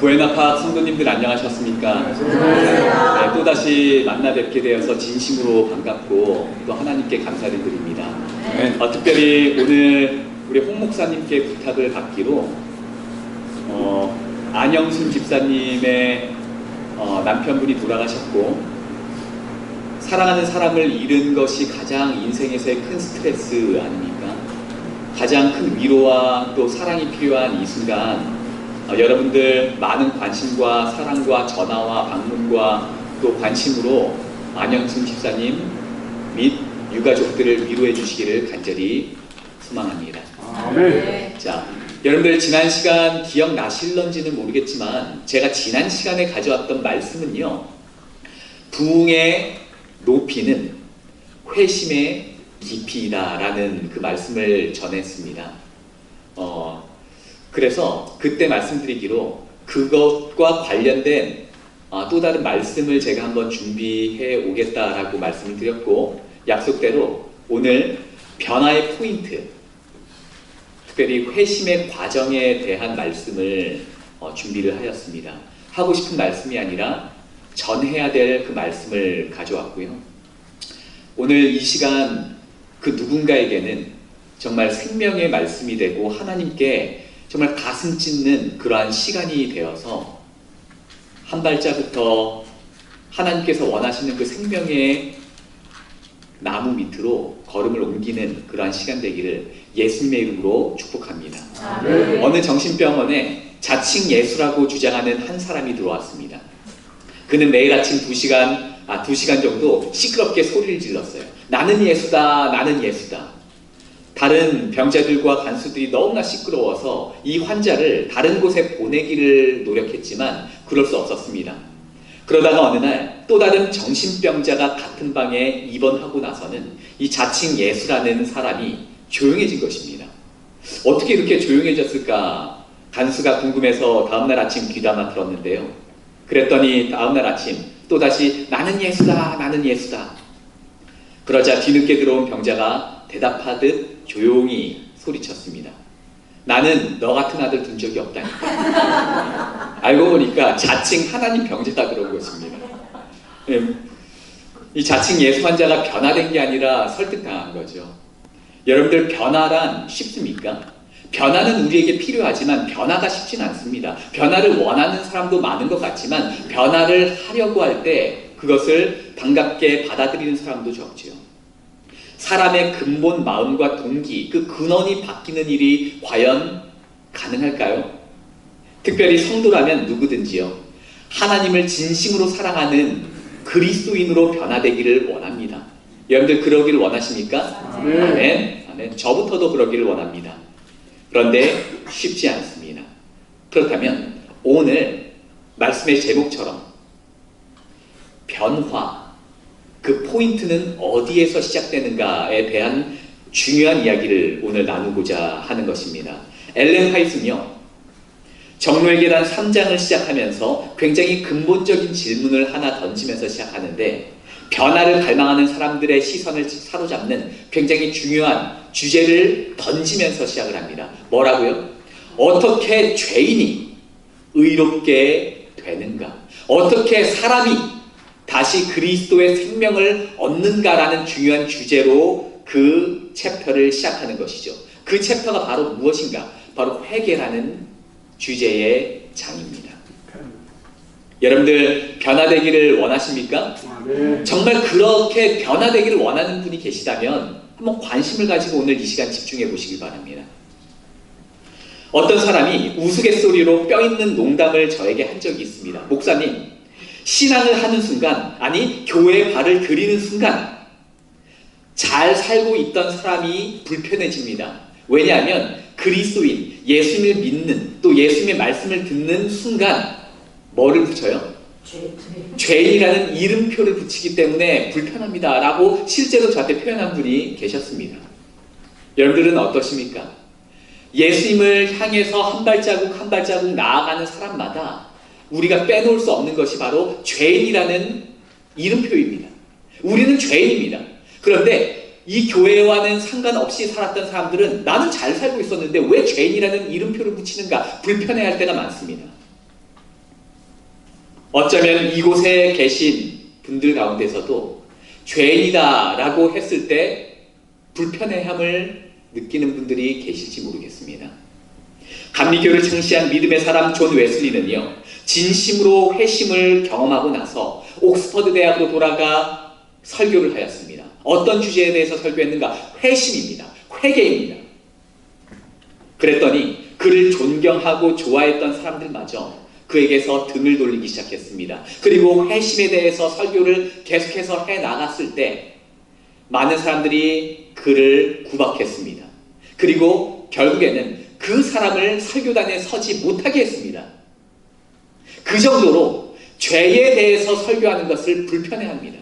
부에나파 성도님들 안녕하셨습니까? 네, 또다시 만나 뵙게 되어서 진심으로 반갑고 또 하나님께 감사를 드립니다. 특별히 오늘 우리 홍 목사님께 부탁을 받기로 안영순 집사님의 남편분이 돌아가셨고 사랑하는 사람을 잃은 것이 가장 인생에서의 큰 스트레스 아닙니까? 가장 큰 위로와 또 사랑이 필요한 이 순간 여러분들 많은 관심과 사랑과 전화와 방문과 또 관심으로 안영순 집사님 및 유가족들을 위로해 주시기를 간절히 소망합니다. 아멘. 자, 여러분들 지난 시간 기억나실런지는 모르겠지만 제가 지난 시간에 가져왔던 말씀은요, 부흥의 높이는 회심의 깊이다 라는 그 말씀을 전했습니다. 그래서 그때 말씀드리기로 그것과 관련된 또 다른 말씀을 제가 한번 준비해 오겠다라고 말씀을 드렸고, 약속대로 오늘 변화의 포인트, 특별히 회심의 과정에 대한 말씀을 준비를 하였습니다. 하고 싶은 말씀이 아니라 전해야 될 그 말씀을 가져왔고요. 오늘 이 시간 그 누군가에게는 정말 생명의 말씀이 되고 하나님께 정말 가슴 찢는 그러한 시간이 되어서 한 발자부터 하나님께서 원하시는 그 생명의 나무 밑으로 걸음을 옮기는 그러한 시간 되기를 예수님의 이름으로 축복합니다. 어느 정신병원에 자칭 예수라고 주장하는 한 사람이 들어왔습니다. 그는 매일 아침 2시간 정도 시끄럽게 소리를 질렀어요. 나는 예수다, 나는 예수다. 다른 병자들과 간수들이 너무나 시끄러워서 이 환자를 다른 곳에 보내기를 노력했지만 그럴 수 없었습니다. 그러다가 어느 날 또 다른 정신병자가 같은 방에 입원하고 나서는 이 자칭 예수라는 사람이 조용해진 것입니다. 어떻게 이렇게 조용해졌을까? 간수가 궁금해서 다음날 아침 귀담아 들었는데요. 그랬더니 다음날 아침 또다시 나는 예수다, 나는 예수다. 그러자 뒤늦게 들어온 병자가 대답하듯 조용히 소리쳤습니다. 나는 너 같은 아들 둔 적이 없다니까. 알고 보니까 자칭 하나님 병자가 들어온 것입니다. 이 자칭 예수 환자가 변화된 게 아니라 설득당한 거죠. 여러분들 변화란 쉽습니까? 변화는 우리에게 필요하지만 변화가 쉽지는 않습니다. 변화를 원하는 사람도 많은 것 같지만 변화를 하려고 할 때 그것을 반갑게 받아들이는 사람도 적지요. 사람의 근본 마음과 동기, 그 근원이 바뀌는 일이 과연 가능할까요? 특별히 성도라면 누구든지요, 하나님을 진심으로 사랑하는 그리스도인으로 변화되기를 원합니다. 여러분들 그러기를 원하십니까? 아멘. 아멘. 저부터도 그러기를 원합니다. 그런데 쉽지 않습니다. 그렇다면 오늘 말씀의 제목처럼 변화, 그 포인트는 어디에서 시작되는가에 대한 중요한 이야기를 오늘 나누고자 하는 것입니다. 엘렌 화이트는요, 정로의 계단 3장을 시작하면서 굉장히 근본적인 질문을 하나 던지면서 시작하는데, 변화를 갈망하는 사람들의 시선을 사로잡는 굉장히 중요한 주제를 던지면서 시작을 합니다. 뭐라고요? 어떻게 죄인이 의롭게 되는가? 어떻게 사람이 다시 그리스도의 생명을 얻는가라는 중요한 주제로 그 챕터를 시작하는 것이죠. 그 챕터가 바로 무엇인가? 바로 회개라는 주제의 장입니다. 여러분들 변화되기를 원하십니까? 정말 그렇게 변화되기를 원하는 분이 계시다면 한번 관심을 가지고 오늘 이 시간 집중해 보시길 바랍니다. 어떤 사람이 우스갯소리로 뼈있는 농담을 저에게 한 적이 있습니다. 목사님, 신앙을 하는 순간, 아니 교회에 발을 들이는 순간 잘 살고 있던 사람이 불편해집니다. 왜냐하면 그리스도인, 예수님을 믿는, 또 예수님의 말씀을 듣는 순간 뭐를 붙여요? 죄인이라는 이름표를 붙이기 때문에 불편합니다 라고 실제로 저한테 표현한 분이 계셨습니다. 여러분들은 어떠십니까? 예수님을 향해서 한 발자국 한 발자국 나아가는 사람마다 우리가 빼놓을 수 없는 것이 바로 죄인이라는 이름표입니다. 우리는 죄인입니다. 그런데 이 교회와는 상관없이 살았던 사람들은 나는 잘 살고 있었는데 왜 죄인이라는 이름표를 붙이는가 불편해할 때가 많습니다. 어쩌면 이곳에 계신 분들 가운데서도 죄인이다 라고 했을 때 불편해함을 느끼는 분들이 계실지 모르겠습니다. 감리교를 창시한 믿음의 사람 존 웨슬리는요, 진심으로 회심을 경험하고 나서 옥스퍼드 대학으로 돌아가 설교를 하였습니다. 어떤 주제에 대해서 설교했는가? 회심입니다. 회개입니다. 그랬더니 그를 존경하고 좋아했던 사람들마저 그에게서 등을 돌리기 시작했습니다. 그리고 회심에 대해서 설교를 계속해서 해나갔을 때 많은 사람들이 그를 구박했습니다. 그리고 결국에는 그 사람을 설교단에 서지 못하게 했습니다. 그 정도로 죄에 대해서 설교하는 것을 불편해합니다.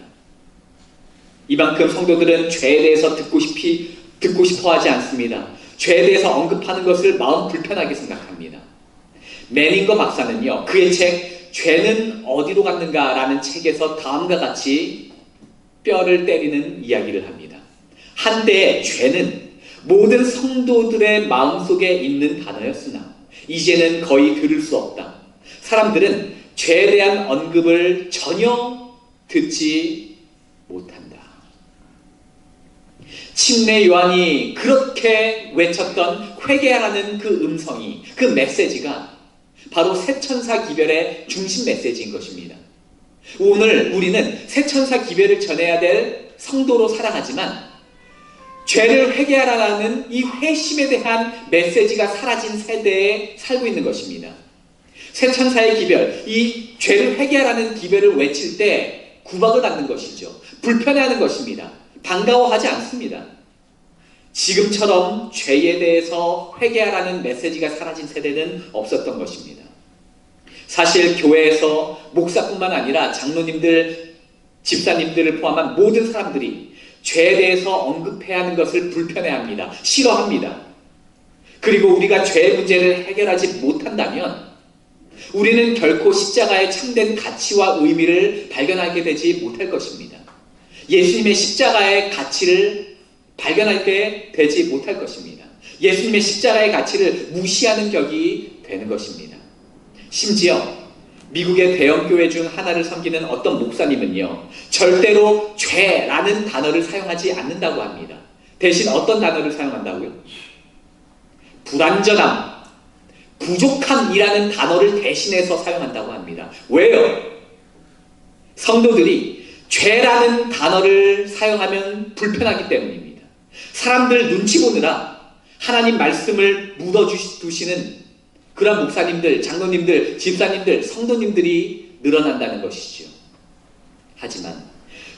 이만큼 성도들은 죄에 대해서 듣고 싶어 하지 않습니다. 죄에 대해서 언급하는 것을 마음 불편하게 생각합니다. 매닝거 박사는요, 그의 책 죄는 어디로 갔는가 라는 책에서 다음과 같이 뼈를 때리는 이야기를 합니다. 한때 죄는 모든 성도들의 마음속에 있는 단어였으나 이제는 거의 들을 수 없다. 사람들은 죄에 대한 언급을 전혀 듣지 못한다. 침례 요한이 그렇게 외쳤던 회개하라는 그 음성이, 그 메시지가 바로 새천사 기별의 중심 메시지인 것입니다. 오늘 우리는 새천사 기별을 전해야 될 성도로 살아가지만 죄를 회개하라는 이 회심에 대한 메시지가 사라진 세대에 살고 있는 것입니다. 새천사의 기별, 이 죄를 회개하라는 기별을 외칠 때 구박을 받는 것이죠. 불편해하는 것입니다. 반가워하지 않습니다. 지금처럼 죄에 대해서 회개하라는 메시지가 사라진 세대는 없었던 것입니다. 사실 교회에서 목사뿐만 아니라 장로님들, 집사님들을 포함한 모든 사람들이 죄에 대해서 언급해야 하는 것을 불편해합니다. 싫어합니다. 그리고 우리가 죄의 문제를 해결하지 못한다면 우리는 결코 십자가의 참된 가치와 의미를 발견하게 되지 못할 것입니다. 예수님의 십자가의 가치를 발견하게 되지 못할 것입니다. 예수님의 십자가의 가치를 무시하는 격이 되는 것입니다. 심지어 미국의 대형교회 중 하나를 섬기는 어떤 목사님은요, 절대로 죄라는 단어를 사용하지 않는다고 합니다. 대신 어떤 단어를 사용한다고요? 불완전함, 부족함이라는 단어를 대신해서 사용한다고 합니다. 왜요? 성도들이 죄라는 단어를 사용하면 불편하기 때문입니다. 사람들 눈치 보느라 하나님 말씀을 묻어두시는 그런 목사님들, 장로님들, 집사님들, 성도님들이 늘어난다는 것이죠. 하지만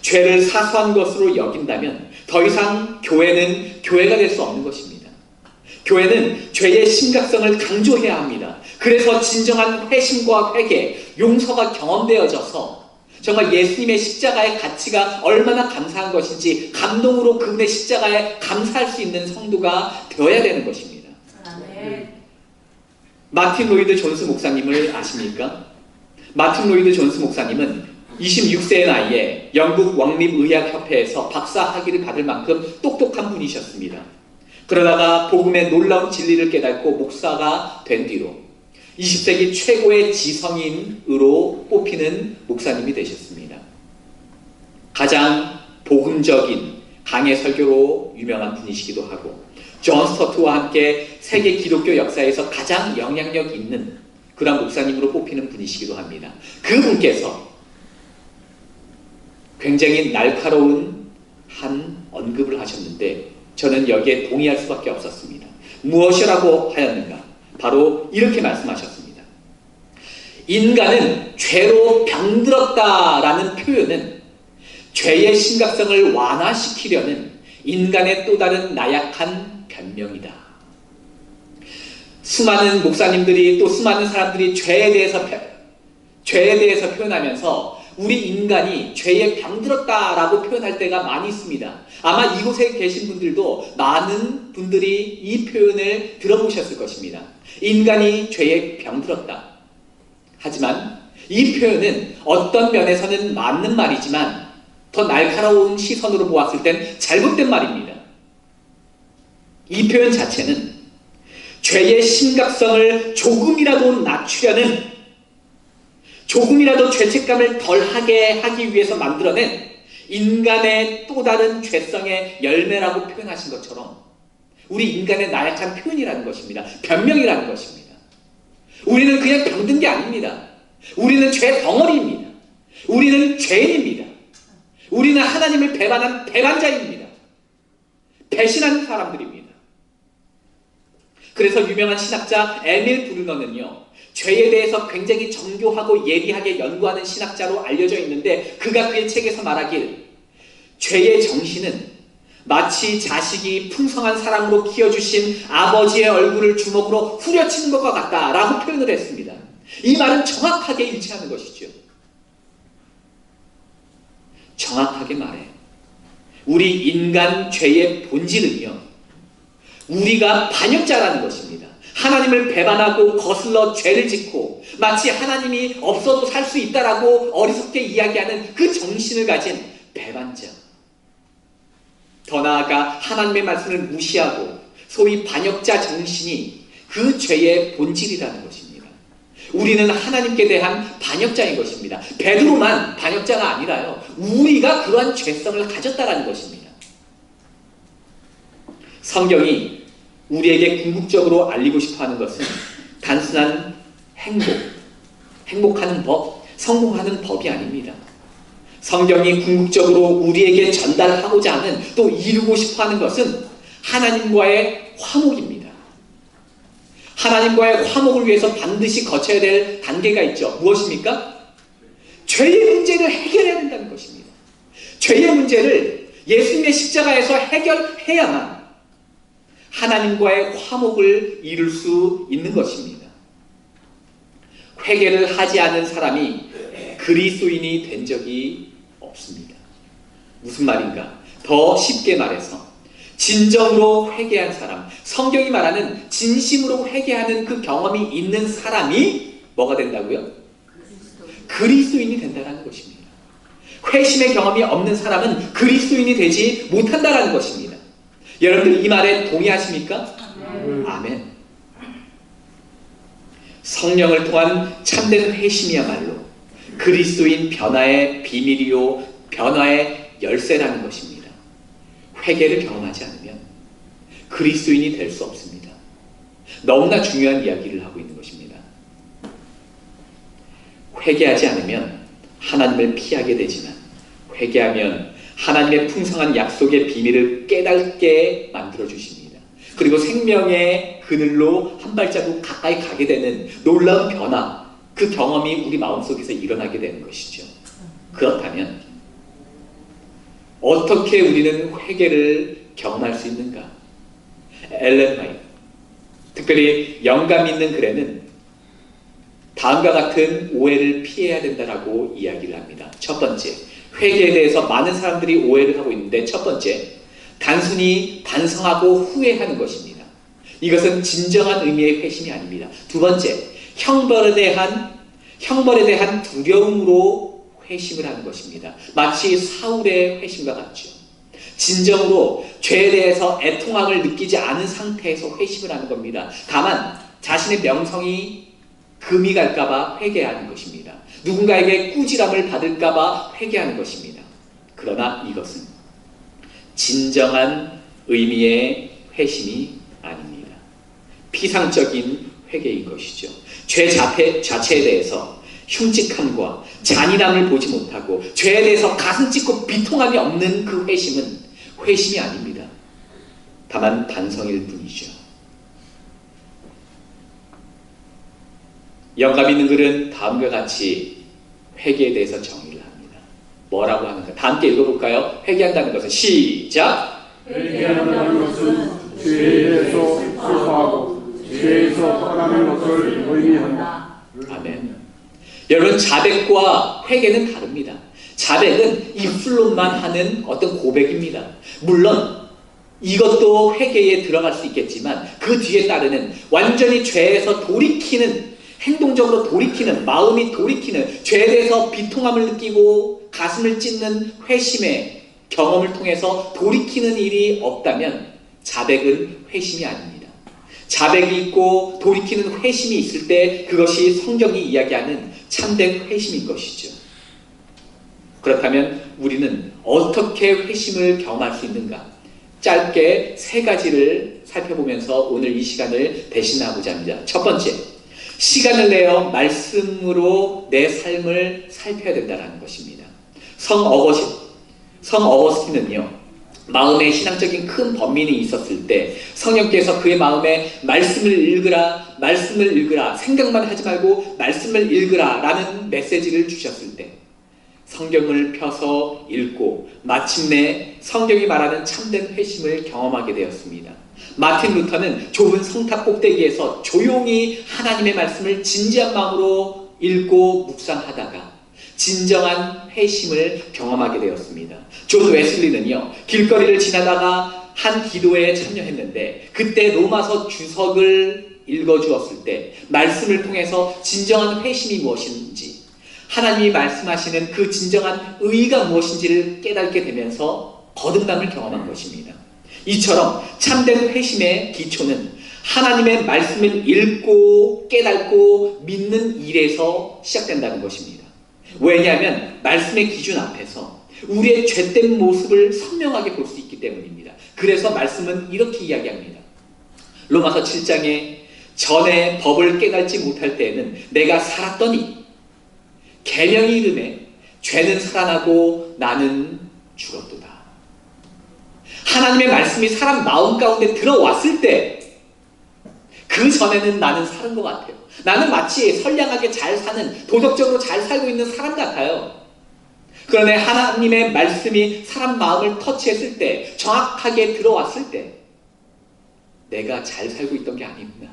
죄를 사소한 것으로 여긴다면 더 이상 교회는 교회가 될 수 없는 것입니다. 교회는 죄의 심각성을 강조해야 합니다. 그래서 진정한 회심과 회개, 용서가 경험되어져서 정말 예수님의 십자가의 가치가 얼마나 감사한 것인지 감동으로 그분의 십자가에 감사할 수 있는 성도가 되어야 되는 것입니다. 아멘. 마틴 로이드 존스 목사님을 아십니까? 마틴 로이드 존스 목사님은 26세의 나이에 영국 왕립의학협회에서 박사 학위를 받을 만큼 똑똑한 분이셨습니다. 그러다가 복음의 놀라운 진리를 깨닫고 목사가 된 뒤로 20세기 최고의 지성인으로 뽑히는 목사님이 되셨습니다. 가장 복음적인 강해 설교로 유명한 분이시기도 하고 존 스토트와 함께 세계 기독교 역사에서 가장 영향력 있는 그런 목사님으로 뽑히는 분이시기도 합니다. 그분께서 굉장히 날카로운 한 언급을 하셨는데 저는 여기에 동의할 수밖에 없었습니다. 무엇이라고 하였는가? 바로 이렇게 말씀하셨습니다. 인간은 죄로 병들었다라는 표현은 죄의 심각성을 완화시키려는 인간의 또 다른 나약한 변명이다. 수많은 목사님들이 또 수많은 사람들이 죄에 대해서 표현하면서 우리 인간이 죄에 병들었다라고 표현할 때가 많이 있습니다. 아마 이곳에 계신 분들도 많은 분들이 이 표현을 들어보셨을 것입니다. 인간이 죄에 병들었다. 하지만 이 표현은 어떤 면에서는 맞는 말이지만 더 날카로운 시선으로 보았을 땐 잘못된 말입니다. 이 표현 자체는 죄의 심각성을 조금이라도 낮추려는 조금이라도 죄책감을 덜하게 하기 위해서 만들어낸 인간의 또 다른 죄성의 열매라고 표현하신 것처럼 우리 인간의 나약한 표현이라는 것입니다. 변명이라는 것입니다. 우리는 그냥 병든 게 아닙니다. 우리는 죄 덩어리입니다. 우리는 죄인입니다. 우리는 하나님을 배반한 배반자입니다. 배신하는 사람들입니다. 그래서 유명한 신학자 에밀 브루너는요, 죄에 대해서 굉장히 정교하고 예리하게 연구하는 신학자로 알려져 있는데 그가 그의 책에서 말하길 죄의 정신은 마치 자식이 풍성한 사랑으로 키워주신 아버지의 얼굴을 주먹으로 후려치는 것과 같다라고 표현을 했습니다. 이 말은 정확하게 일치하는 것이죠. 정확하게 말해 우리 인간 죄의 본질은요, 우리가 반역자라는 것입니다. 하나님을 배반하고 거슬러 죄를 짓고 마치 하나님이 없어도 살 수 있다라고 어리석게 이야기하는 그 정신을 가진 배반자. 더 나아가 하나님의 말씀을 무시하고 소위 반역자 정신이 그 죄의 본질이라는 것입니다. 우리는 하나님께 대한 반역자인 것입니다. 베드로만 반역자가 아니라요, 우리가 그러한 죄성을 가졌다라는 것입니다. 성경이 우리에게 궁극적으로 알리고 싶어하는 것은 단순한 행복하는 법, 성공하는 법이 아닙니다. 성경이 궁극적으로 우리에게 전달하고자 하는, 또 이루고 싶어하는 것은 하나님과의 화목입니다. 하나님과의 화목을 위해서 반드시 거쳐야 될 단계가 있죠. 무엇입니까? 죄의 문제를 해결해야 된다는 것입니다. 죄의 문제를 예수님의 십자가에서 해결해야만 하나님과의 화목을 이룰 수 있는 것입니다. 회개를 하지 않은 사람이 그리스도인이 된 적이 없습니다. 무슨 말인가? 더 쉽게 말해서 진정으로 회개한 사람, 성경이 말하는 진심으로 회개하는 그 경험이 있는 사람이 뭐가 된다고요? 그리스도인이 된다는 것입니다. 회심의 경험이 없는 사람은 그리스도인이 되지 못한다는 것입니다. 여러분들 이 말에 동의하십니까? 아멘. 성령을 통한 참된 회심이야말로 그리스도인 변화의 비밀이요, 변화의 열쇠라는 것입니다. 회개를 경험하지 않으면 그리스도인이 될 수 없습니다. 너무나 중요한 이야기를 하고 있는 것입니다. 회개하지 않으면 하나님을 피하게 되지만 회개하면 하나님의 풍성한 약속의 비밀을 깨닫게 만들어주십니다. 그리고 생명의 그늘로 한 발자국 가까이 가게 되는 놀라운 변화, 그 경험이 우리 마음속에서 일어나게 되는 것이죠. 그렇다면 어떻게 우리는 회개를 경험할 수 있는가? 엘렌 화이트, 특별히 영감 있는 글에는 다음과 같은 오해를 피해야 된다라고 이야기를 합니다. 첫 번째, 회개에 대해서 많은 사람들이 오해를 하고 있는데, 첫 번째, 단순히 반성하고 후회하는 것입니다. 이것은 진정한 의미의 회심이 아닙니다. 두 번째, 형벌에 대한 두려움으로 회심을 하는 것입니다. 마치 사울의 회심과 같죠. 진정으로 죄에 대해서 애통함을 느끼지 않은 상태에서 회심을 하는 겁니다. 다만 자신의 명성이 금이 갈까봐 회개하는 것입니다. 누군가에게 꾸지람을 받을까봐 회개하는 것입니다. 그러나 이것은 진정한 의미의 회심이 아닙니다. 피상적인 회개인 것이죠. 죄 자체에 대해서 흉측함과 잔인함을 보지 못하고 죄에 대해서 가슴 찢고 비통함이 없는 그 회심은 회심이 아닙니다. 다만 반성일 뿐이죠. 영감 있는 글은 다음과 같이 회개에 대해서 정의를 합니다. 뭐라고 하는가? 다 함께 읽어볼까요? 회개한다는 것은 시작! 회개한다는 것은 죄에 대해서 사과하고 죄에서 떠나는 것을 의미한다. 아멘. 여러분, 자백과 회개는 다릅니다. 자백은 입술로만 하는 어떤 고백입니다. 물론 이것도 회개에 들어갈 수 있겠지만 그 뒤에 따르는 완전히 죄에서 돌이키는, 행동적으로 돌이키는, 마음이 돌이키는, 죄에 대해서 비통함을 느끼고 가슴을 찢는 회심의 경험을 통해서 돌이키는 일이 없다면 자백은 회심이 아닙니다. 자백이 있고 돌이키는 회심이 있을 때 그것이 성경이 이야기하는 참된 회심인 것이죠. 그렇다면 우리는 어떻게 회심을 경험할 수 있는가? 짧게 세 가지를 살펴보면서 오늘 이 시간을 대신하고자 합니다. 첫 번째, 시간을 내어 말씀으로 내 삶을 살펴야 된다는 것입니다. 성 어거스틴은요, 마음에 신앙적인 큰 번민이 있었을 때 성령께서 그의 마음에 말씀을 읽으라, 생각만 하지 말고 말씀을 읽으라 라는 메시지를 주셨을 때 성경을 펴서 읽고 마침내 성경이 말하는 참된 회심을 경험하게 되었습니다. 마틴 루터는 좁은 성탑 꼭대기에서 조용히 하나님의 말씀을 진지한 마음으로 읽고 묵상하다가 진정한 회심을 경험하게 되었습니다. 존 웨슬리는요, 길거리를 지나다가 한 기도에 참여했는데 그때 로마서 주석을 읽어주었을 때 말씀을 통해서 진정한 회심이 무엇인지, 하나님이 말씀하시는 그 진정한 의의가 무엇인지를 깨닫게 되면서 거듭남을 경험한 것입니다. 이처럼 참된 회심의 기초는 하나님의 말씀을 읽고 깨닫고 믿는 일에서 시작된다는 것입니다. 왜냐하면 말씀의 기준 앞에서 우리의 죄된 모습을 선명하게 볼 수 있기 때문입니다. 그래서 말씀은 이렇게 이야기합니다. 로마서 7장에 전에 법을 깨닫지 못할 때에는 내가 살았더니 계명이 이름에 죄는 살아나고 나는 죽었도다. 하나님의 말씀이 사람 마음 가운데 들어왔을 때 그 전에는 나는 사는 것 같아요. 나는 마치 선량하게 잘 사는, 도덕적으로 잘 살고 있는 사람 같아요. 그런데 하나님의 말씀이 사람 마음을 터치했을 때, 정확하게 들어왔을 때 내가 잘 살고 있던 게 아니구나.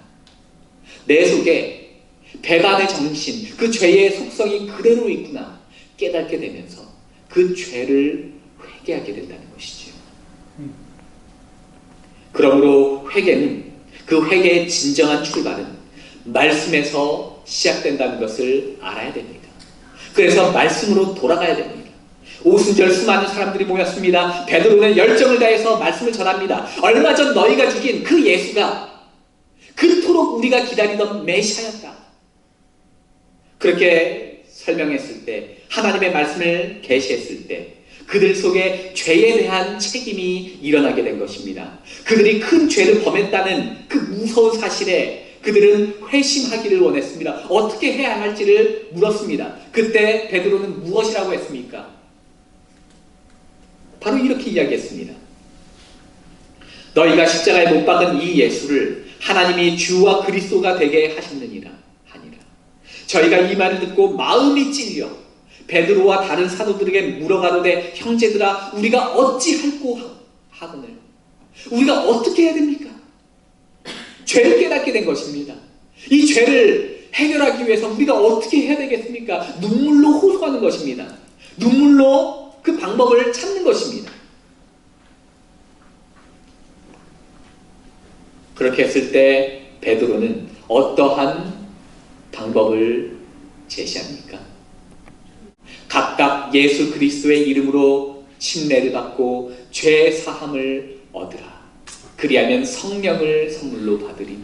내 속에 배반의 정신, 그 죄의 속성이 그대로 있구나 깨닫게 되면서 그 죄를 회개하게 된다는 것이지요. 그러므로 회개는, 그 회개의 진정한 출발은 말씀에서 시작된다는 것을 알아야 됩니다. 그래서 말씀으로 돌아가야 됩니다. 오순절 수많은 사람들이 모였습니다. 베드로는 열정을 다해서 말씀을 전합니다. 얼마 전 너희가 죽인 그 예수가 그토록 우리가 기다리던 메시아였다. 그렇게 설명했을 때, 하나님의 말씀을 계시했을 때 그들 속에 죄에 대한 책임이 일어나게 된 것입니다. 그들이 큰 죄를 범했다는 그 무서운 사실에 그들은 회심하기를 원했습니다. 어떻게 해야 할지를 물었습니다. 그때 베드로는 무엇이라고 했습니까? 바로 이렇게 이야기했습니다. 너희가 십자가에 못 박은 이 예수를 하나님이 주와 그리스도가 되게 하셨느니라 하니라. 저희가 이 말을 듣고 마음이 찔려 베드로와 다른 사도들에게 물어가로되 형제들아 우리가 어찌할꼬 하거늘 우리가 어떻게 해야 됩니까? 죄를 깨닫게 된 것입니다. 이 죄를 해결하기 위해서 우리가 어떻게 해야 되겠습니까? 눈물로 호소하는 것입니다. 눈물로 그 방법을 찾는 것입니다. 그렇게 했을 때 베드로는 어떠한 방법을 제시합니까? 각각 예수 그리스도의 이름으로 침례를 받고 죄 사함을 얻으라. 그리하면 성령을 선물로 받으리니.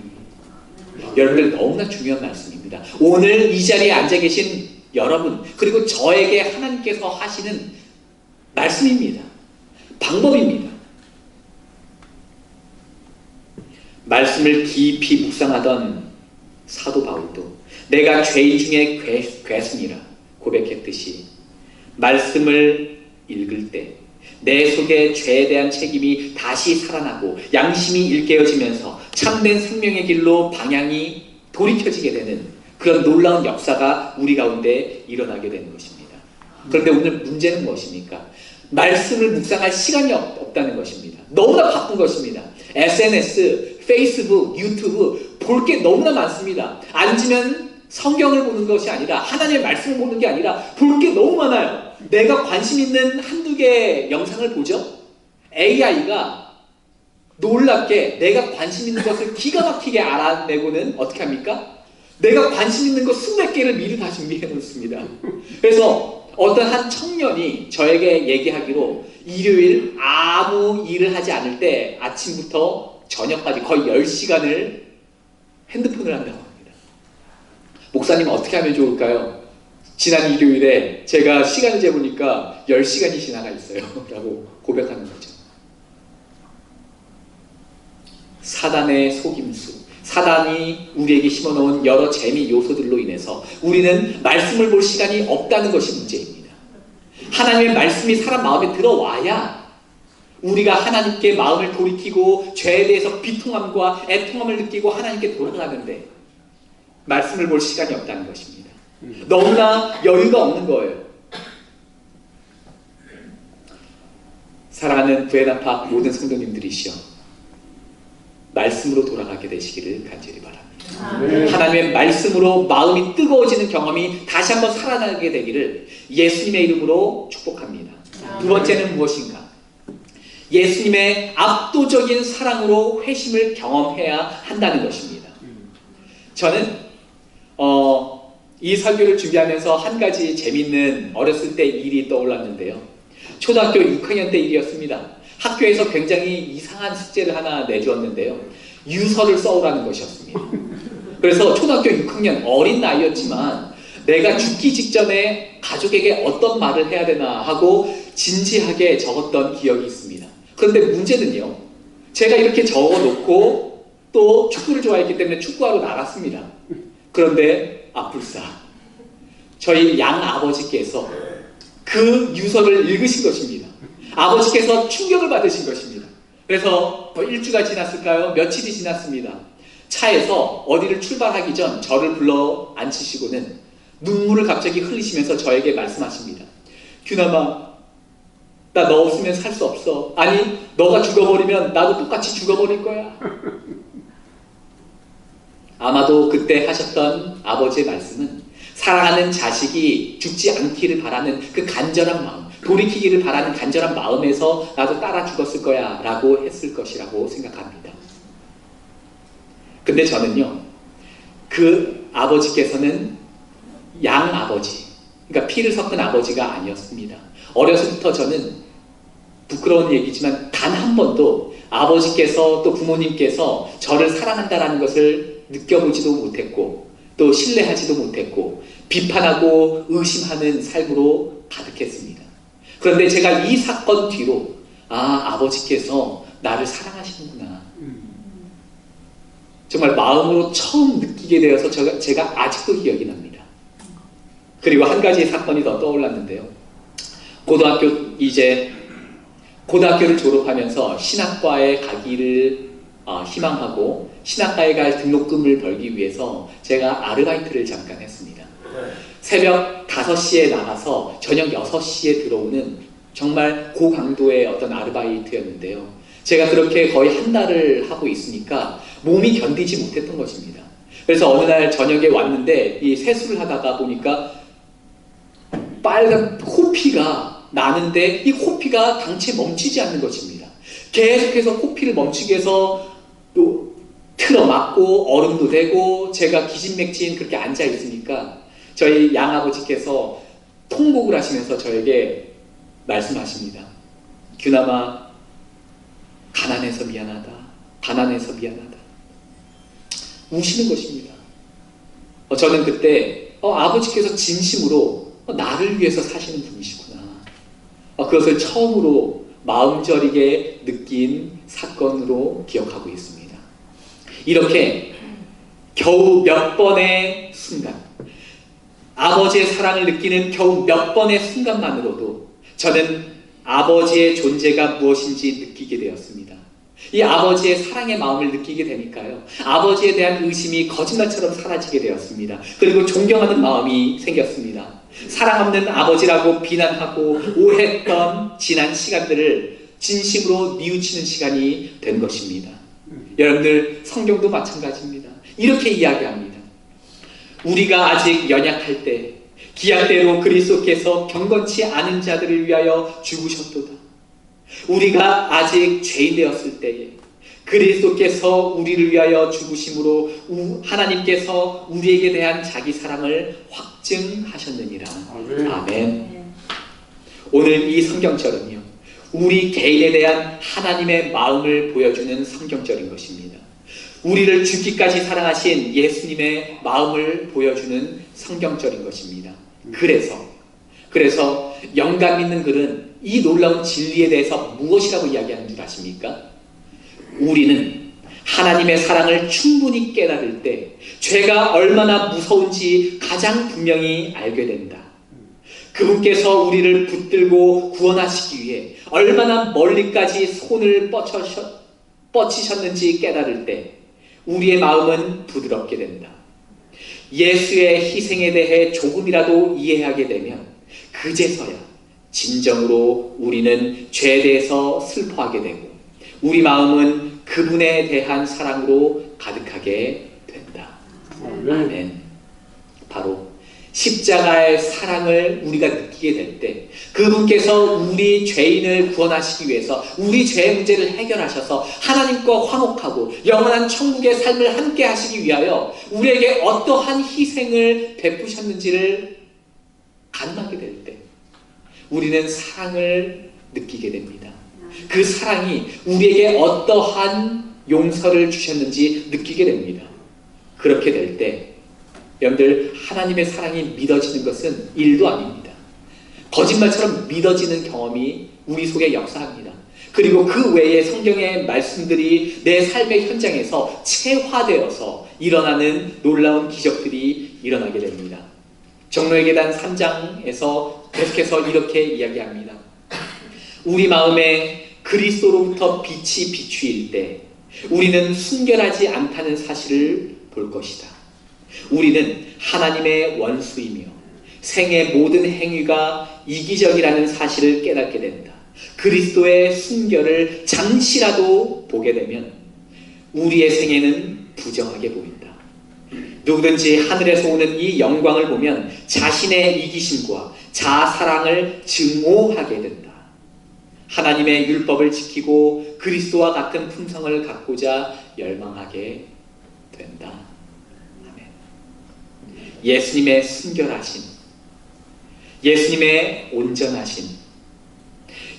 여러분들 너무나 중요한 말씀입니다. 오늘 이 자리에 앉아 계신 여러분, 그리고 저에게 하나님께서 하시는 말씀입니다. 방법입니다. 말씀을 깊이 묵상하던 사도 바울도 내가 죄인 중에 괴순이라 고백했듯이 말씀을 읽을 때 내 속에 죄에 대한 책임이 다시 살아나고 양심이 일깨어지면서 참된 생명의 길로 방향이 돌이켜지게 되는 그런 놀라운 역사가 우리 가운데 일어나게 되는 것입니다. 그런데 오늘 문제는 무엇입니까? 말씀을 묵상할 시간이 없다는 것입니다. 너무나 바쁜 것입니다. SNS, 페이스북, 유튜브 볼 게 너무나 많습니다. 앉으면 성경을 보는 것이 아니라 하나님의 말씀을 보는 게 아니라 볼 게 너무 많아요. 내가 관심 있는 한두 개의 영상을 보죠. AI가 놀랍게 내가 관심 있는 것을 기가 막히게 알아내고는 어떻게 합니까? 내가 관심 있는 것 수백 개를 미리 다 준비해 놓습니다. 그래서 어떤 한 청년이 저에게 얘기하기로 일요일 아무 일을 하지 않을 때 아침부터 저녁까지 거의 10시간을 핸드폰을 한다고 합니다. 목사님 어떻게 하면 좋을까요? 지난 일요일에 제가 시간을 재보니까 10시간이 지나가 있어요. 라고 고백하는 거죠. 사단의 속임수, 사단이 우리에게 심어놓은 여러 재미 요소들로 인해서 우리는 말씀을 볼 시간이 없다는 것이 문제입니다. 하나님의 말씀이 사람 마음에 들어와야 우리가 하나님께 마음을 돌이키고 죄에 대해서 비통함과 애통함을 느끼고 하나님께 돌아가는데 말씀을 볼 시간이 없다는 것입니다. 너무나 여유가 없는 거예요. 사랑하는 부에나파 모든 성도님들이시여, 말씀으로 돌아가게 되시기를 간절히 바랍니다. 하나님의 말씀으로 마음이 뜨거워지는 경험이 다시 한번 살아나게 되기를 예수님의 이름으로 축복합니다. 두 번째는 무엇인가? 예수님의 압도적인 사랑으로 회심을 경험해야 한다는 것입니다. 저는 이 설교를 준비하면서 한 가지 재밌는 어렸을 때 일이 떠올랐는데요. 초등학교 6학년 때 일이었습니다. 학교에서 굉장히 이상한 숙제를 하나 내주었는데요. 유서를 써오라는 것이었습니다. 그래서 초등학교 6학년 어린 나이였지만 내가 죽기 직전에 가족에게 어떤 말을 해야 되나 하고 진지하게 적었던 기억이 있습니다. 그런데 문제는요, 제가 이렇게 적어놓고 또 축구를 좋아했기 때문에 축구하러 나갔습니다. 그런데 불사 저희 양 아버지께서 그 유서를 읽으신 것입니다. 아버지께서 충격을 받으신 것입니다. 그래서 일주가 지났을까요? 며칠이 지났습니다. 차에서 어디를 출발하기 전 저를 불러 앉히시고는 눈물을 갑자기 흘리시면서 저에게 말씀하십니다. 규남아, 나 너 없으면 살 수 없어. 아니, 너가 죽어버리면 나도 똑같이 죽어버릴 거야. 아마도 그때 하셨던 아버지의 말씀은 사랑하는 자식이 죽지 않기를 바라는 그 간절한 마음, 돌이키기를 바라는 간절한 마음에서 나도 따라 죽었을 거야 라고 했을 것이라고 생각합니다. 근데 저는요, 그 아버지께서는 양 아버지, 그러니까 피를 섞은 아버지가 아니었습니다. 어려서부터 저는 부끄러운 얘기지만 단 한 번도 아버지께서 또 부모님께서 저를 사랑한다라는 것을 느껴보지도 못했고 또 신뢰하지도 못했고 비판하고 의심하는 삶으로 가득했습니다. 그런데 제가 이 사건 뒤로 아버지께서 나를 사랑하시는구나, 정말 마음으로 처음 느끼게 되어서 제가 아직도 기억이 납니다. 그리고 한 가지 사건이 더 떠올랐는데요. 고등학교를 졸업하면서 신학과에 가기를 희망하고 신학과에 갈 등록금을 벌기 위해서 제가 아르바이트를 잠깐 했습니다. 새벽 5시에 나가서 저녁 6시에 들어오는 정말 고강도의 어떤 아르바이트였는데요. 제가 그렇게 거의 한 달을 하고 있으니까 몸이 견디지 못했던 것입니다. 그래서 어느 날 저녁에 왔는데 이 세수를 하다가 보니까 빨간 코피가 나는데 이 코피가 당체 멈추지 않는 것입니다. 계속해서 코피를 멈추게 해서 또 틀어막고 얼음도 되고 제가 기진맥진 그렇게 앉아 있으니까 저희 양아버지께서 통곡을 하시면서 저에게 말씀하십니다. 규남아, 가난해서 미안하다. 가난해서 미안하다. 우시는 것입니다. 저는 그때 아버지께서 진심으로 나를 위해서 사시는 분이시구나. 그것을 처음으로 마음저리게 느낀 사건으로 기억하고 있습니다. 이렇게 겨우 몇 번의 순간, 아버지의 사랑을 느끼는 겨우 몇 번의 순간만으로도 저는 아버지의 존재가 무엇인지 느끼게 되었습니다. 이 아버지의 사랑의 마음을 느끼게 되니까요, 아버지에 대한 의심이 거짓말처럼 사라지게 되었습니다. 그리고 존경하는 마음이 생겼습니다. 사랑 없는 아버지라고 비난하고 오해했던 지난 시간들을 진심으로 뉘우치는 시간이 된 것입니다. 여러분들, 성경도 마찬가지입니다. 이렇게 이야기합니다. 우리가 아직 연약할 때 기약대로 그리스도께서 경건치 않은 자들을 위하여 죽으셨도다. 우리가 아직 죄인 되었을 때에 그리스도께서 우리를 위하여 죽으심으로 하나님께서 우리에게 대한 자기 사랑을 확증하셨느니라. 아멘. 오늘 이 성경절은요, 우리 개인에 대한 하나님의 마음을 보여주는 성경절인 것입니다. 우리를 죽기까지 사랑하신 예수님의 마음을 보여주는 성경절인 것입니다. 그래서 영감 있는 글은 이 놀라운 진리에 대해서 무엇이라고 이야기하는 줄 아십니까? 우리는 하나님의 사랑을 충분히 깨달을 때 죄가 얼마나 무서운지 가장 분명히 알게 된다. 그분께서 우리를 붙들고 구원하시기 위해 얼마나 멀리까지 손을 뻗치셨는지 깨달을 때 우리의 마음은 부드럽게 된다. 예수의 희생에 대해 조금이라도 이해하게 되면 그제서야 진정으로 우리는 죄에 대해서 슬퍼하게 되고 우리 마음은 그분에 대한 사랑으로 가득하게 된다. 아멘. 바로 십자가의 사랑을 우리가 느끼게 될 때 그분께서 우리 죄인을 구원하시기 위해서 우리 죄의 문제를 해결하셔서 하나님과 화목하고 영원한 천국의 삶을 함께 하시기 위하여 우리에게 어떠한 희생을 베푸셨는지를 가늠하게 될 때 우리는 사랑을 느끼게 됩니다. 그 사랑이 우리에게 어떠한 용서를 주셨는지 느끼게 됩니다. 그렇게 될 때 여러분들 하나님의 사랑이 믿어지는 것은 일도 아닙니다. 거짓말처럼 믿어지는 경험이 우리 속에 역사합니다. 그리고 그 외에 성경의 말씀들이 내 삶의 현장에서 체화되어서 일어나는 놀라운 기적들이 일어나게 됩니다. 정로의 계단 3장에서 계속해서 이렇게 이야기합니다. 우리 마음에 그리스도로부터 빛이 비추일 때 우리는 순결하지 않다는 사실을 볼 것이다. 우리는 하나님의 원수이며 생의 모든 행위가 이기적이라는 사실을 깨닫게 된다. 그리스도의 순결을 잠시라도 보게 되면 우리의 생애는 부정하게 보인다. 누구든지 하늘에서 오는 이 영광을 보면 자신의 이기심과 자아사랑을 증오하게 된다. 하나님의 율법을 지키고 그리스도와 같은 품성을 갖고자 열망하게 된다. 아멘. 예수님의 순결하심, 예수님의 온전하심,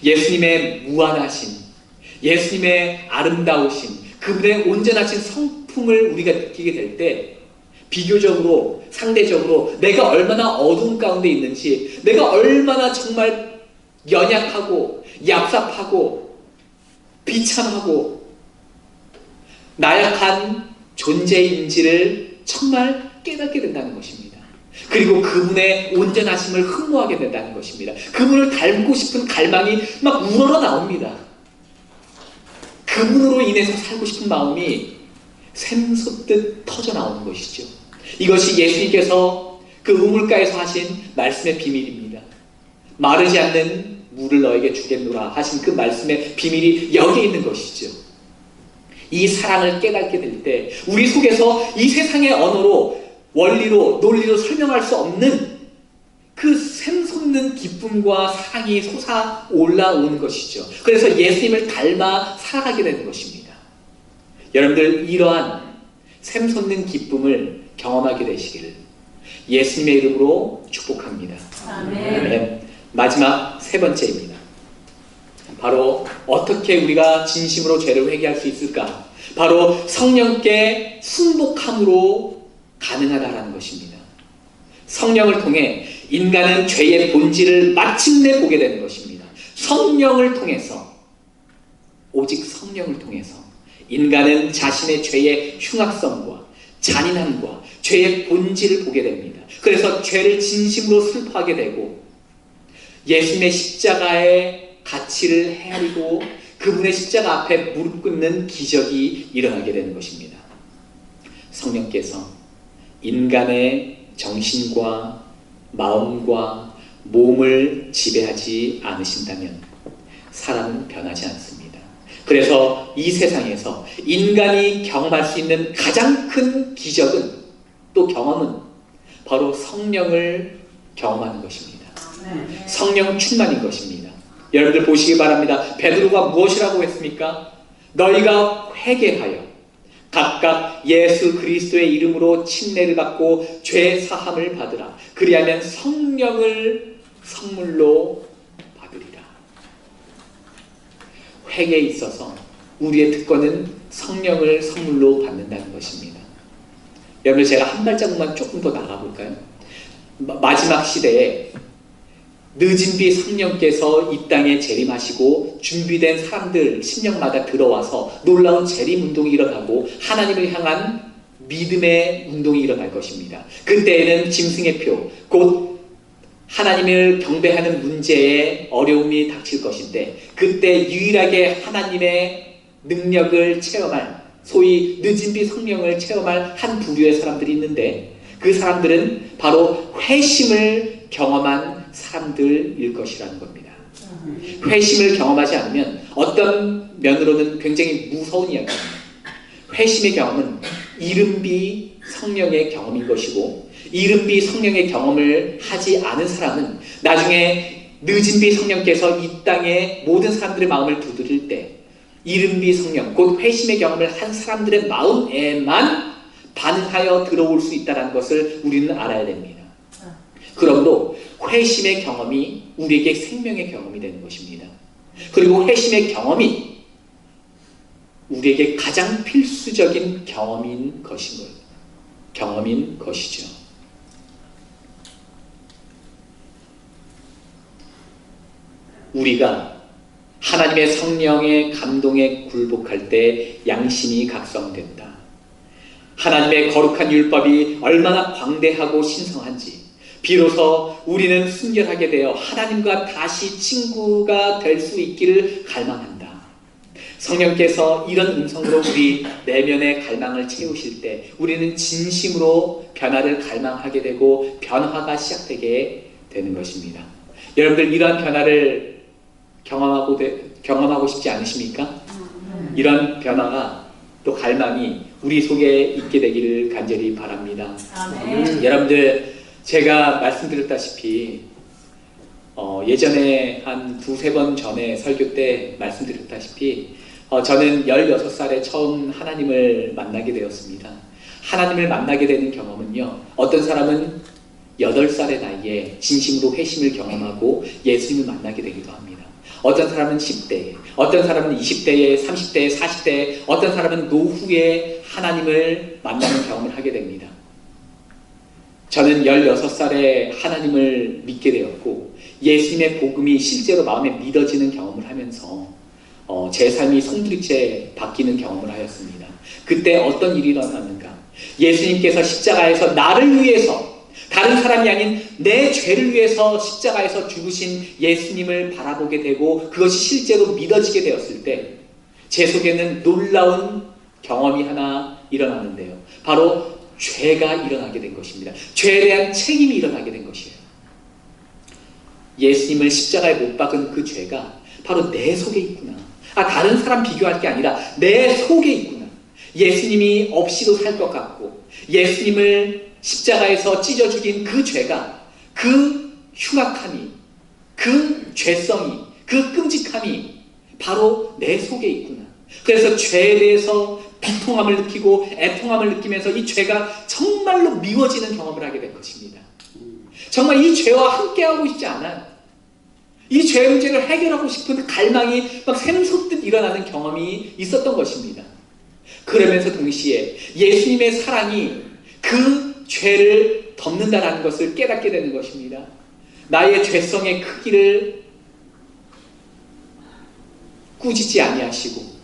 예수님의 무한하심, 예수님의 아름다우심, 그분의 온전하신 성품을 우리가 느끼게 될 때 비교적으로, 상대적으로 내가 얼마나 어두운 가운데 있는지, 내가 얼마나 정말 연약하고 얍삽하고 비참하고 나약한 존재인지를 정말 깨닫게 된다는 것입니다. 그리고 그분의 온전하심을 흠모하게 된다는 것입니다. 그분을 닮고 싶은 갈망이 막 우러러 나옵니다. 그분으로 인해서 살고 싶은 마음이 샘솟듯 터져 나오는 것이죠. 이것이 예수님께서 그 우물가에서 하신 말씀의 비밀입니다. 마르지 않는 물을 너에게 주겠노라 하신 그 말씀의 비밀이 여기에 있는 것이죠. 이 사랑을 깨닫게 될 때 우리 속에서 이 세상의 언어로, 원리로, 논리로 설명할 수 없는 그 샘솟는 기쁨과 사랑이 솟아올라오는 것이죠. 그래서 예수님을 닮아 살아가게 되는 것입니다. 여러분들 이러한 샘솟는 기쁨을 경험하게 되시기를 예수님의 이름으로 축복합니다. 아멘. 마지막 세 번째입니다. 바로 어떻게 우리가 진심으로 죄를 회개할 수 있을까? 바로 성령께 순복함으로 가능하다라는 것입니다. 성령을 통해 인간은 죄의 본질을 마침내 보게 되는 것입니다. 성령을 통해서, 오직 성령을 통해서 인간은 자신의 죄의 흉악성과 잔인함과 죄의 본질을 보게 됩니다. 그래서 죄를 진심으로 슬퍼하게 되고 예수님의 십자가의 가치를 헤아리고 그분의 십자가 앞에 무릎 꿇는 기적이 일어나게 되는 것입니다. 성령께서 인간의 정신과 마음과 몸을 지배하지 않으신다면 사람은 변하지 않습니다. 그래서 이 세상에서 인간이 경험할 수 있는 가장 큰 기적은, 또 경험은 바로 성령을 경험하는 것입니다. 성령 충만인 것입니다. 여러분들 보시기 바랍니다. 베드로가 무엇이라고 했습니까? 너희가 회개하여 각각 예수 그리스도의 이름으로 침례를 받고 죄 사함을 받으라. 그리하면 성령을 선물로 받으리라. 회개에 있어서 우리의 특권은 성령을 선물로 받는다는 것입니다. 여러분, 제가 한 발자국만 조금 더 나가볼까요? 마지막 시대에 늦은 비 성령께서 이 땅에 재림하시고 준비된 사람들 심령마다 들어와서 놀라운 재림 운동이 일어나고 하나님을 향한 믿음의 운동이 일어날 것입니다. 그때에는 짐승의 표, 곧 하나님을 경배하는 문제에 어려움이 닥칠 것인데, 그때 유일하게 하나님의 능력을 체험할, 소위 늦은 비 성령을 체험할 한 부류의 사람들이 있는데, 그 사람들은 바로 회심을 경험한 사람들일 것이라는 겁니다. 회심을 경험하지 않으면 어떤 면으로는 굉장히 무서운 이야기입니다. 회심의 경험은 이른비 성령의 경험인 것이고, 이른비 성령의 경험을 하지 않은 사람은 나중에 늦은비 성령께서 이 땅에 모든 사람들의 마음을 두드릴 때 이른비 성령, 곧 회심의 경험을 한 사람들의 마음에만 반응하여 들어올 수 있다는 것을 우리는 알아야 됩니다. 그러므로 회심의 경험이 우리에게 생명의 경험이 되는 것입니다. 그리고 회심의 경험이 우리에게 가장 필수적인 경험인 것이죠. 우리가 하나님의 성령의 감동에 굴복할 때 양심이 각성된다. 하나님의 거룩한 율법이 얼마나 광대하고 신성한지 비로소 우리는 순결하게 되어 하나님과 다시 친구가 될 수 있기를 갈망한다. 성령께서 이런 음성으로 우리 내면의 갈망을 채우실 때 우리는 진심으로 변화를 갈망하게 되고 변화가 시작되게 되는 것입니다. 여러분들 이러한 변화를 경험하고 싶지 않으십니까? 이런 변화가 또 갈망이 우리 속에 있게 되기를 간절히 바랍니다. 여러분들 제가 말씀드렸다시피 예전에 한 두세 번 전에 설교 때 말씀드렸다시피 저는 16살에 처음 하나님을 만나게 되었습니다. 하나님을 만나게 되는 경험은요, 어떤 사람은 8살의 나이에 진심으로 회심을 경험하고 예수님을 만나게 되기도 합니다. 어떤 사람은 10대에, 어떤 사람은 20대에, 30대에, 40대에, 어떤 사람은 노후에 하나님을 만나는 경험을 하게 됩니다. 저는 16살에 하나님을 믿게 되었고 예수님의 복음이 실제로 마음에 믿어지는 경험을 하면서 제 삶이 송두리째 바뀌는 경험을 하였습니다. 그때 어떤 일이 일어났는가? 예수님께서 십자가에서 나를 위해서, 다른 사람이 아닌 내 죄를 위해서 십자가에서 죽으신 예수님을 바라보게 되고 그것이 실제로 믿어지게 되었을 때 제 속에는 놀라운 경험이 하나 일어났는데요. 바로 죄가 일어나게 된 것입니다. 죄에 대한 책임이 일어나게 된 것이에요. 예수님을 십자가에 못 박은 그 죄가 바로 내 속에 있구나. 다른 사람 비교할 게 아니라 내 속에 있구나. 예수님이 없이도 살 것 같고 예수님을 십자가에서 찢어 죽인 그 죄가, 그 흉악함이, 그 죄성이, 그 끔찍함이 바로 내 속에 있구나. 그래서 죄에 대해서 비통함을 느끼고 애통함을 느끼면서 이 죄가 정말로 미워지는 경험을 하게 된 것입니다. 정말 이 죄와 함께하고 싶지 않아. 이 죄 문제를 해결하고 싶은 갈망이 막 샘솟듯 일어나는 경험이 있었던 것입니다. 그러면서 동시에 예수님의 사랑이 그 죄를 덮는다는 것을 깨닫게 되는 것입니다. 나의 죄성의 크기를 꾸짖지 아니하시고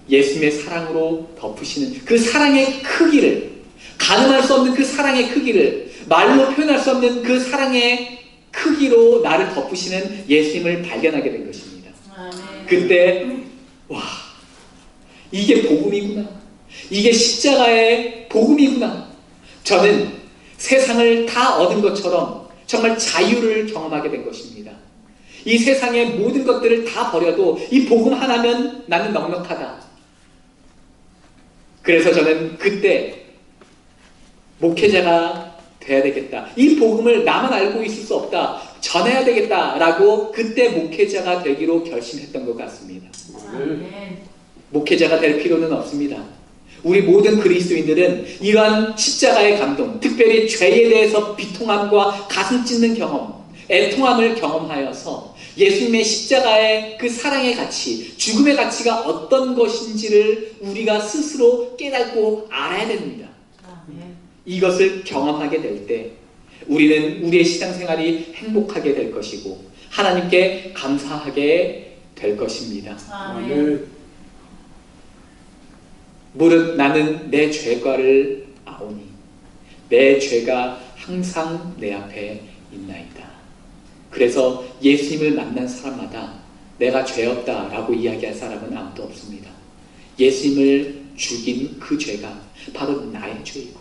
예수님의 사랑으로 덮으시는 그 사랑의 크기를, 가늠할 수 없는 그 사랑의 크기를, 말로 표현할 수 없는 그 사랑의 크기로 나를 덮으시는 예수님을 발견하게 된 것입니다. 그때 와, 이게 복음이구나. 이게 십자가의 복음이구나. 저는 세상을 다 얻은 것처럼 정말 자유를 경험하게 된 것입니다. 이 세상의 모든 것들을 다 버려도 이 복음 하나면 나는 넉넉하다. 그래서 저는 그때 목회자가 돼야 되겠다. 이 복음을 나만 알고 있을 수 없다. 전해야 되겠다라고 그때 목회자가 되기로 결심했던 것 같습니다. 목회자가 될 필요는 없습니다. 우리 모든 그리스도인들은 이러한 십자가의 감동, 특별히 죄에 대해서 비통함과 가슴 찢는 경험, 애통함을 경험하여서 예수님의 십자가의 그 사랑의 가치, 죽음의 가치가 어떤 것인지를 우리가 스스로 깨닫고 알아야 됩니다. 이것을 경험하게 될 때 우리는 우리의 신앙생활이 행복하게 될 것이고 하나님께 감사하게 될 것입니다. 아멘. 무릇 나는 내 죄과를 아오니 내 죄가 항상 내 앞에 있나이다. 그래서 예수님을 만난 사람마다 내가 죄 없다라고 이야기할 사람은 아무도 없습니다. 예수님을 죽인 그 죄가 바로 나의 죄이고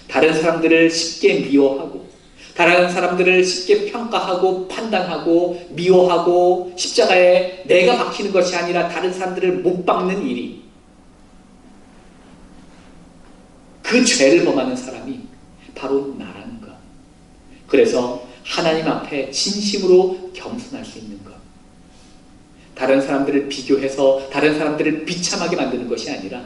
다른 사람들을 쉽게 미워하고 다른 사람들을 쉽게 평가하고 판단하고 미워하고 십자가에 내가 박히는 것이 아니라 다른 사람들을 못 박는 일이 그 죄를 범하는 사람이 바로 나라는 것. 그래서 하나님 앞에 진심으로 겸손할 수 있는 것. 다른 사람들을 비교해서 다른 사람들을 비참하게 만드는 것이 아니라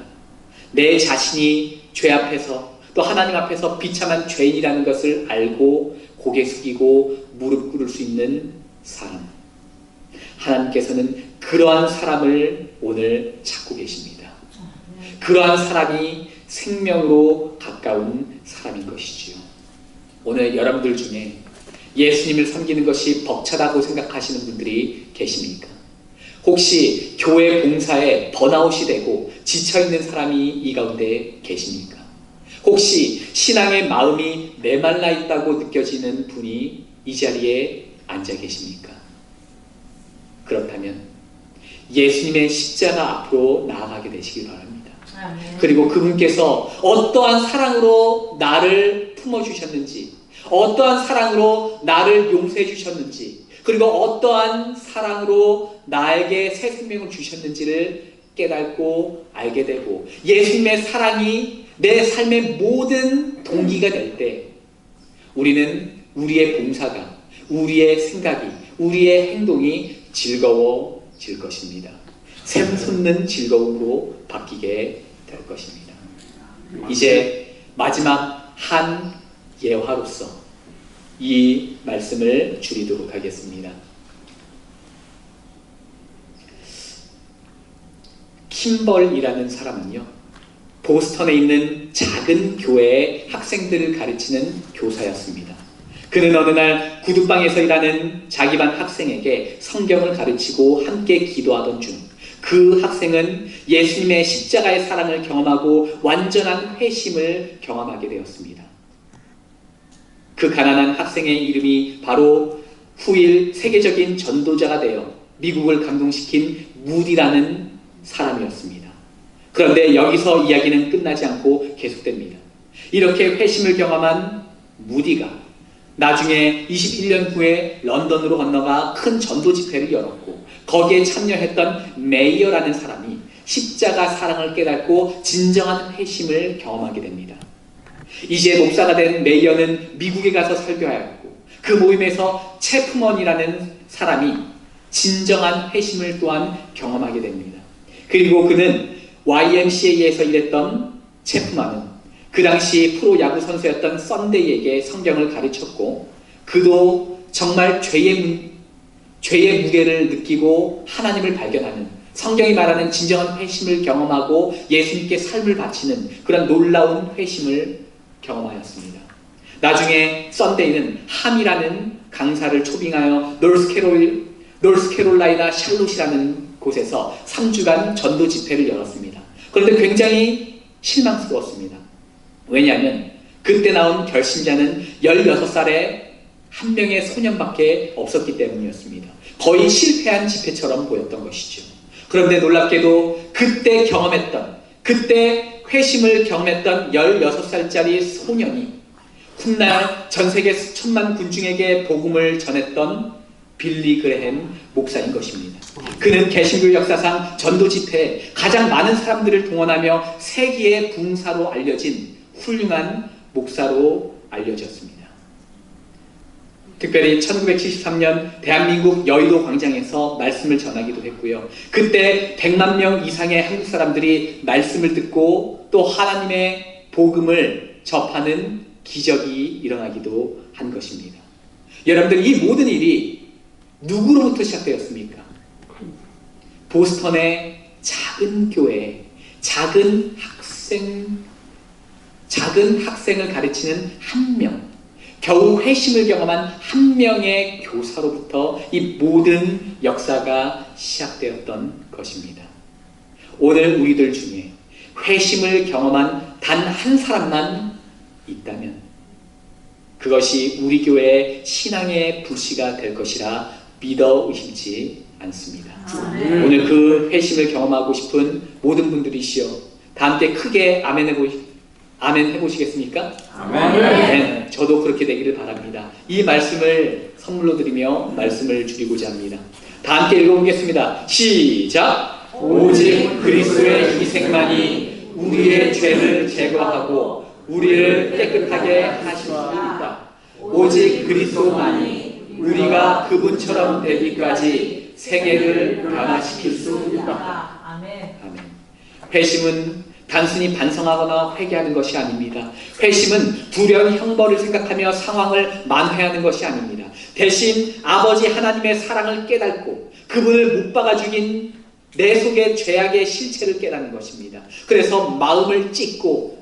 내 자신이 죄 앞에서 또 하나님 앞에서 비참한 죄인이라는 것을 알고 고개 숙이고 무릎 꿇을 수 있는 사람. 하나님께서는 그러한 사람을 오늘 찾고 계십니다. 그러한 사람이 생명으로 가까운 사람인 것이지요. 오늘 여러분들 중에 예수님을 섬기는 것이 벅차다고 생각하시는 분들이 계십니까? 혹시 교회 봉사에 번아웃이 되고 지쳐있는 사람이 이 가운데 계십니까? 혹시 신앙의 마음이 메말라 있다고 느껴지는 분이 이 자리에 앉아 계십니까? 그렇다면 예수님의 십자가 앞으로 나아가게 되시기 바랍니다. 그리고 그분께서 어떠한 사랑으로 나를 품어주셨는지, 어떠한 사랑으로 나를 용서해 주셨는지, 그리고 어떠한 사랑으로 나에게 새 생명을 주셨는지를 깨닫고 알게 되고 예수님의 사랑이 내 삶의 모든 동기가 될 때 우리는 우리의 봉사가, 우리의 생각이, 우리의 행동이 즐거워질 것입니다. 샘솟는 즐거움으로 바뀌게 될 것입니다. 이제 마지막 한 예화로서 이 말씀을 줄이도록 하겠습니다. 킴벌이라는 사람은요, 보스턴에 있는 작은 교회의 학생들을 가르치는 교사였습니다. 그는 어느 날 구두방에서 일하는 자기 반 학생에게 성경을 가르치고 함께 기도하던 중 그 학생은 예수님의 십자가의 사랑을 경험하고 완전한 회심을 경험하게 되었습니다. 그 가난한 학생의 이름이 바로 후일 세계적인 전도자가 되어 미국을 감동시킨 무디라는 사람이었습니다. 그런데 여기서 이야기는 끝나지 않고 계속됩니다. 이렇게 회심을 경험한 무디가 나중에 21년 후에 런던으로 건너가 큰 전도 집회를 열었고 거기에 참여했던 메이어라는 사람이 십자가 사랑을 깨닫고 진정한 회심을 경험하게 됩니다. 이제 목사가 된 메이어는 미국에 가서 설교하였고 그 모임에서 체프먼이라는 사람이 진정한 회심을 또한 경험하게 됩니다. 그리고 그는 YMCA에서 일했던 체프먼은 그 당시 프로야구 선수였던 썬데이에게 성경을 가르쳤고 그도 정말 죄의 무게를 느끼고 하나님을 발견하는 성경이 말하는 진정한 회심을 경험하고 예수님께 삶을 바치는 그런 놀라운 회심을 경험하였습니다. 나중에 썬데이는 함이라는 강사를 초빙하여 노스캐롤라이나 샬롯이라는 곳에서 3주간 전도 집회를 열었습니다. 그런데 굉장히 실망스러웠습니다. 왜냐하면 그때 나온 결신자는 16살의 한 명의 소년밖에 없었기 때문이었습니다. 거의 실패한 집회처럼 보였던 것이죠. 그런데 놀랍게도 그때 회심을 경험했던 16살짜리 소년이 훗날 전세계 수천만 군중에게 복음을 전했던 빌리 그레햄 목사인 것입니다. 그는 개신교 역사상 전도 집회에 가장 많은 사람들을 동원하며 세계의 붕사로 알려진 훌륭한 목사로 알려졌습니다. 특별히 1973년 대한민국 여의도 광장에서 말씀을 전하기도 했고요. 그때 100만 명 이상의 한국 사람들이 말씀을 듣고 또 하나님의 복음을 접하는 기적이 일어나기도 한 것입니다. 여러분들, 이 모든 일이 누구로부터 시작되었습니까? 보스턴의 작은 교회, 작은 학생을 가르치는 한 명, 겨우 회심을 경험한 한 명의 교사로부터 이 모든 역사가 시작되었던 것입니다. 오늘 우리들 중에 회심을 경험한 단 한 사람만 있다면 그것이 우리 교회의 신앙의 불씨가 될 것이라 믿어 의심치 않습니다. 오늘 그 회심을 경험하고 싶은 모든 분들이시여 다 함께 크게 아멘 해보시겠습니까? 아멘. 저도 그렇게 되기를 바랍니다. 이 말씀을 선물로 드리며 말씀을 줄이고자 합니다. 다 함께 읽어보겠습니다. 시작! 오직 그리스도의 희생만이 우리의 죄를 제거하고 우리를 깨끗하게 하실 수 있다. 오직 그리스도만이 우리가 그분처럼 되기까지 세계를 변화시킬 수 있다. 아멘. 회심은 단순히 반성하거나 회개하는 것이 아닙니다. 회심은 두려운 형벌을 생각하며 상황을 만회하는 것이 아닙니다. 대신 아버지 하나님의 사랑을 깨닫고 그분을 못 박아 죽인 내 속의 죄악의 실체를 깨닫는 것입니다. 그래서 마음을 찢고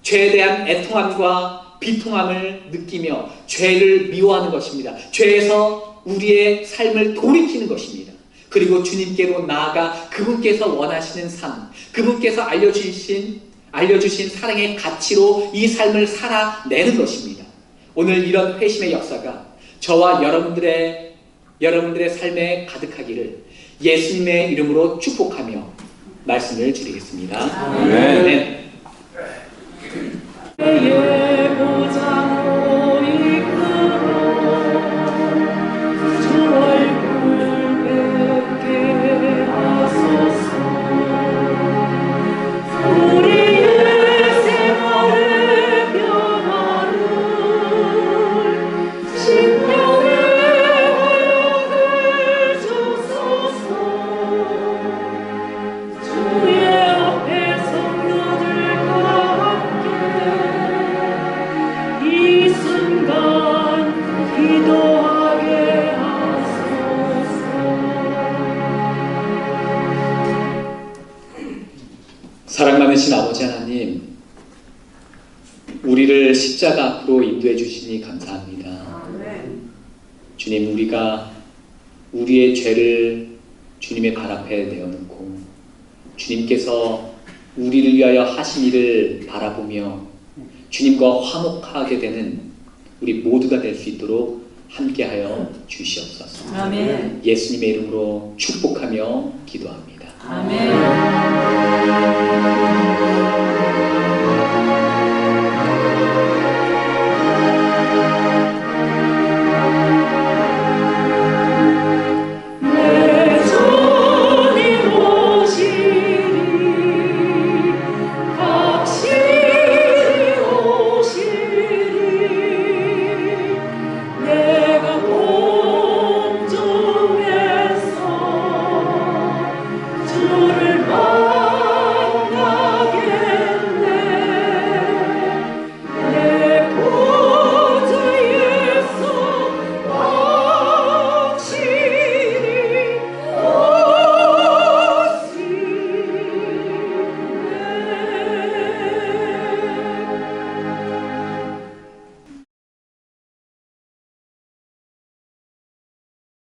죄에 대한 애통함과 비통함을 느끼며 죄를 미워하는 것입니다. 죄에서 우리의 삶을 돌이키는 것입니다. 그리고 주님께로 나아가 그분께서 원하시는 삶, 그분께서 알려주신 사랑의 가치로 이 삶을 살아내는 것입니다. 오늘 이런 회심의 역사가 저와 여러분들의 삶에 가득하기를 예수님의 이름으로 축복하며 말씀을 드리겠습니다. 아멘. 사랑 많으신 아버지 하나님, 우리를 십자가 앞으로 인도해 주시니 감사합니다. 주님, 우리가 우리의 죄를 주님의 발 앞에 내어놓고 주님께서 우리를 위하여 하신 일을 바라보며 주님과 화목하게 되는 우리 모두가 될 수 있도록 함께하여 주시옵소서. 아멘. 예수님의 이름으로 축복하며 기도합니다. 아멘.